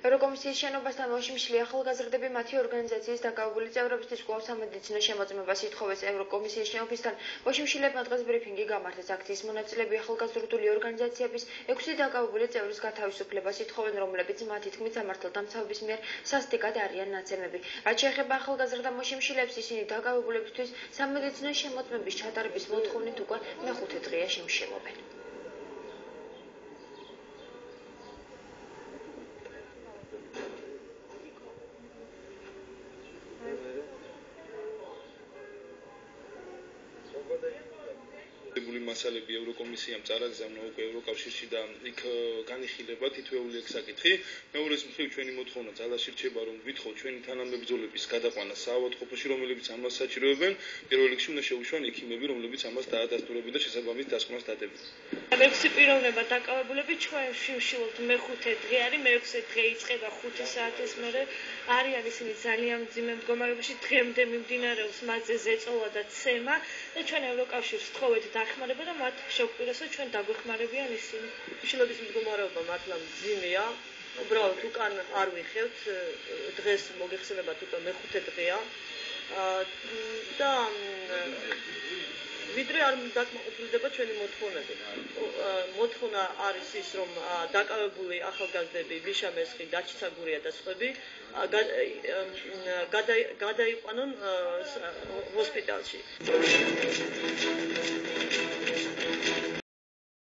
ევროკომისიის შენობასთან მოშიმშლი ახალგაზრდები მათი ორგანიზაციის დაკავებული წევრებისთვის კვლავ სამედიცინო შემოწმებას ითხოვეს. ევროკომისიის შენობისთან მოშიმშლებმა დღეს ბრიფინგი გამართეს. აქციის მონაწილეები ახალგაზრდული ორგანიზაციების 6 დაკავებული წევრის გათავისუფლებას ითხოვენ, რომლებიც მათი თქმით სამართალდამცავების მიერ სასტიკად არიან ნაცემები. რაც შეეხება ახალგაზრდა მოშიმშლებს, ისინი დაკავებულებისთვის სამედიცინო შემოწმების ჩატარების მოთხოვნით უკვე მეხუთე დღეა შემშემობენ. მასალები ევროკომისიამ წარაგზავნა უკვე ევროკავშირში და იქ განიხილება თითოეული ეგ საკითხი. მეორეს მხრივ ჩვენი მოთხოვნა ძალაში რჩება, რომ ვითხოვთ ჩვენი თანამებრძოლების გადაყვანა საავადმყოფოში, რომლებიც ამას საჭიროებენ. პირველ რიგში უნდა შეუშვან ექიმები, რომლებიც ამას დაადასტურებენ და შესაბამის დასკვნას დადებენ. მეექვსე პიროვნება დაკავებულები ჩვენ შევშილობთ მეხუთე დღე არის, მეექვსე დღე იწყება 5 საათის მერე. არიან ისინი ძალიან მძიმე მდგომარეობაში, დღემდე მიმდინარეობს მათზე ზეწოლა და ცემა და ჩვენ ევროკავშირს ვთხოვეთ დახმარება და მათ შევკვირესოთ ჩვენ დაგვეხმარებიან ისინი. შილობის მდგომარეობა მართლა მძიმეა. უბრალოდ უკან არ ვიხევთ, დღეს მოგეხსენებათ უკვე მეხუთე დღეა და ვიდრე არ დაკმაყოფილდება ჩვენი მოთხოვნები. მოთხოვნა არის ის, რომ დაკავებული ახალგაზრდები მიშა მესხი, დაჩიცა გურია და სხვები გადაიყვანონ ჰოსპიტალში.